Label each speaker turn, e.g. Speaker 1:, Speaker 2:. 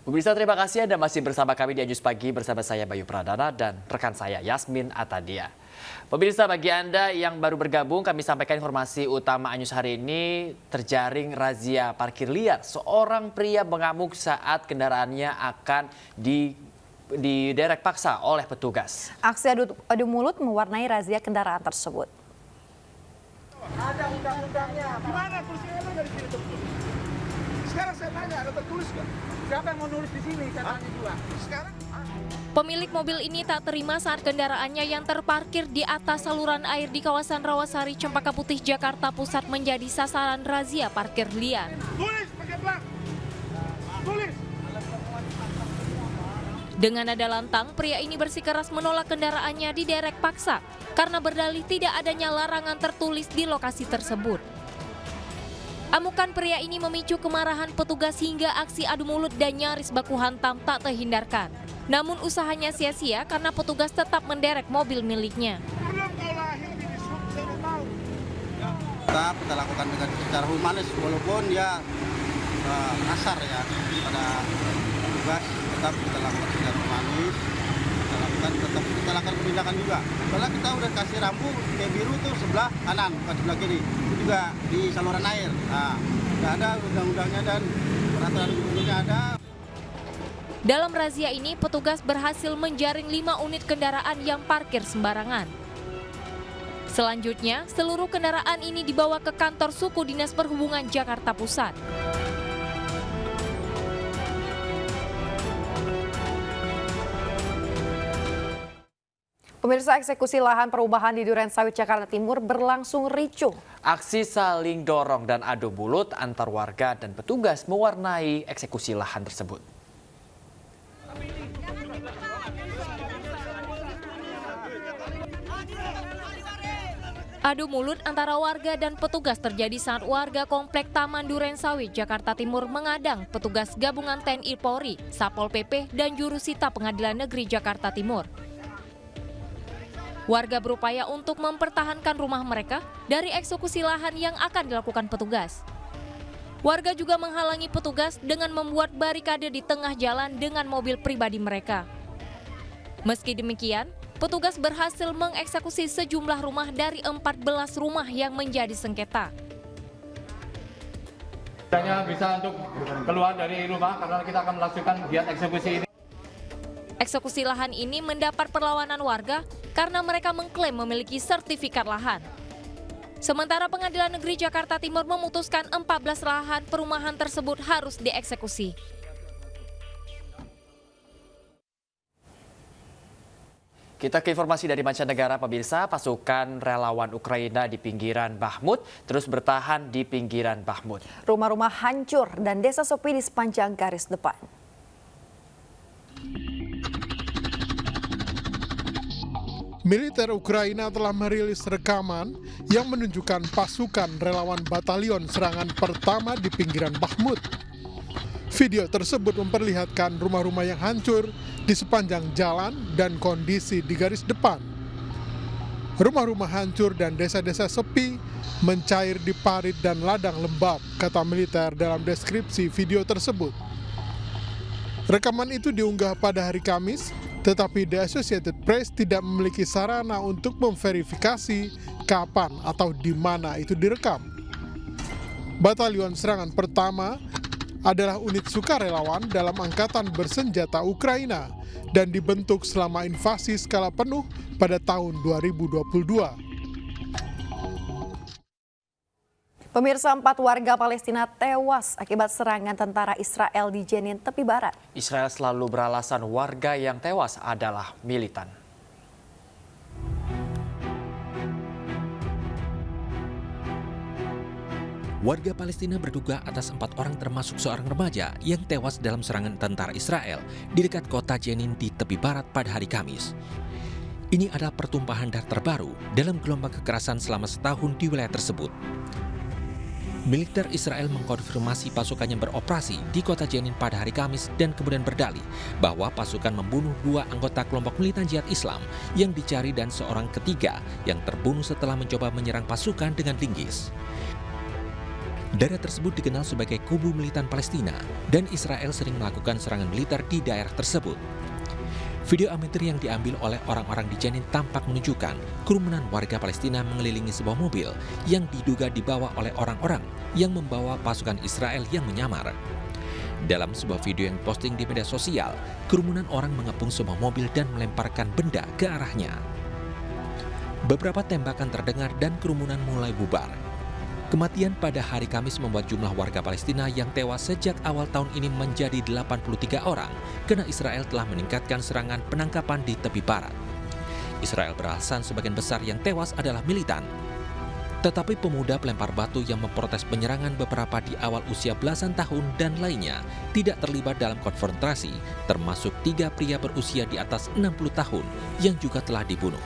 Speaker 1: Pemirsa, terima kasih Anda masih bersama kami di Ajus Pagi bersama saya Bayu Pradana dan rekan saya Yasmin Atadia. Pemirsa, bagi Anda yang baru bergabung, kami sampaikan informasi utama Anyus hari ini. Terjaring razia parkir liar. Seorang pria mengamuk saat kendaraannya akan diderek paksa oleh petugas.
Speaker 2: Aksi adu mulut mewarnai razia kendaraan tersebut.
Speaker 3: Ada undang-undangnya. Gimana kursinya lu dari sini tertulis? Sekarang saya tanya, ada tertulis nggak? Siapa yang mau nulis di sini? Saya tanya juga. Sekarang
Speaker 4: Pemilik mobil ini tak terima saat kendaraannya yang terparkir di atas saluran air di kawasan Rawasari, Cempaka Putih, Jakarta Pusat menjadi sasaran razia parkir liar.
Speaker 3: tulis pakai plat. Tulis.
Speaker 4: Dengan nada lantang, pria ini bersikeras menolak kendaraannya diderek paksa karena berdalih tidak adanya larangan tertulis di lokasi tersebut. Amukan pria ini memicu kemarahan petugas hingga aksi adu mulut dan nyaris baku hantam tak terhindarkan. Namun usahanya sia-sia karena petugas tetap menderek mobil miliknya.
Speaker 3: Belum kau lahir di sub, saya udah tahu.
Speaker 5: Kita lakukan dengan secara humanis walaupun ya kasar ya pada petugas, tetap kita lakukan secara humanis. Kita lakukan penindakan juga. Soalnya kita udah kasih rambu kayak biru tuh sebelah kanan, bukan sebelah kiri. Itu juga di saluran air. Nah, nggak ada undang-undangnya dan peraturan gubernurnya ada.
Speaker 4: Dalam razia ini, petugas berhasil menjaring 5 unit kendaraan yang parkir sembarangan. Selanjutnya, seluruh kendaraan ini dibawa ke kantor suku Dinas Perhubungan Jakarta Pusat.
Speaker 2: Pemirsa, eksekusi lahan perubahan di Durensawit, Jakarta Timur berlangsung ricuh.
Speaker 1: Aksi saling dorong dan adu mulut antar warga dan petugas mewarnai eksekusi lahan tersebut.
Speaker 4: Adu mulut antara warga dan petugas terjadi saat warga komplek Taman Durensawit, Jakarta Timur mengadang petugas gabungan TNI Polri, Satpol PP, dan Jurusita Pengadilan Negeri Jakarta Timur. Warga berupaya untuk mempertahankan rumah mereka dari eksekusi lahan yang akan dilakukan petugas. Warga juga menghalangi petugas dengan membuat barikade di tengah jalan dengan mobil pribadi mereka. Meski demikian, petugas berhasil mengeksekusi sejumlah rumah dari 14 rumah yang menjadi sengketa.
Speaker 6: Hanya bisa untuk keluar dari rumah karena kita akan melakukan giat eksekusi ini.
Speaker 4: Eksekusi lahan ini mendapat perlawanan warga karena mereka mengklaim memiliki sertifikat lahan. Sementara Pengadilan Negeri Jakarta Timur memutuskan 14 lahan perumahan tersebut harus dieksekusi.
Speaker 1: Kita ke informasi dari mancanegara, pemirsa. Pasukan relawan Ukraina di pinggiran Bakhmut terus bertahan di pinggiran Bakhmut.
Speaker 2: Rumah-rumah hancur dan desa sepi di sepanjang garis depan.
Speaker 7: Militer Ukraina telah merilis rekaman yang menunjukkan pasukan relawan batalion serangan pertama di pinggiran Bakhmut. Video tersebut memperlihatkan rumah-rumah yang hancur di sepanjang jalan dan kondisi di garis depan. Rumah-rumah hancur dan desa-desa sepi mencair di parit dan ladang lembab, kata militer dalam deskripsi video tersebut. Rekaman itu diunggah pada hari Kamis, tetapi The Associated Press tidak memiliki sarana untuk memverifikasi kapan atau di mana itu direkam. Batalion serangan pertama adalah unit sukarelawan dalam angkatan bersenjata Ukraina dan dibentuk selama invasi skala penuh pada tahun 2022.
Speaker 2: Pemirsa, 4 warga Palestina tewas akibat serangan tentara Israel di Jenin, tepi barat.
Speaker 1: Israel selalu beralasan warga yang tewas adalah militan.
Speaker 8: Warga Palestina berduga atas 4 orang termasuk seorang remaja yang tewas dalam serangan tentara Israel di dekat kota Jenin di tepi barat pada hari Kamis. Ini adalah pertumpahan darah terbaru dalam gelombang kekerasan selama setahun di wilayah tersebut. Militer Israel mengkonfirmasi pasukannya beroperasi di kota Jenin pada hari Kamis dan kemudian berdalih bahwa pasukan membunuh 2 anggota kelompok militan jihad Islam yang dicari dan seorang ketiga yang terbunuh setelah mencoba menyerang pasukan dengan linggis. Daerah tersebut dikenal sebagai kubu militan Palestina dan Israel sering melakukan serangan militer di daerah tersebut. Video amatir yang diambil oleh orang-orang di Jenin tampak menunjukkan kerumunan warga Palestina mengelilingi sebuah mobil yang diduga dibawa oleh orang-orang yang membawa pasukan Israel yang menyamar. Dalam sebuah video yang diposting di media sosial, kerumunan orang mengepung sebuah mobil dan melemparkan benda ke arahnya. Beberapa tembakan terdengar dan kerumunan mulai bubar. Kematian pada hari Kamis membuat jumlah warga Palestina yang tewas sejak awal tahun ini menjadi 83 orang karena Israel telah meningkatkan serangan penangkapan di tepi barat. Israel beralasan sebagian besar yang tewas adalah militan. Tetapi pemuda pelempar batu yang memprotes penyerangan beberapa di awal usia belasan tahun dan lainnya tidak terlibat dalam konfrontasi, termasuk 3 pria berusia di atas 60 tahun yang juga telah dibunuh.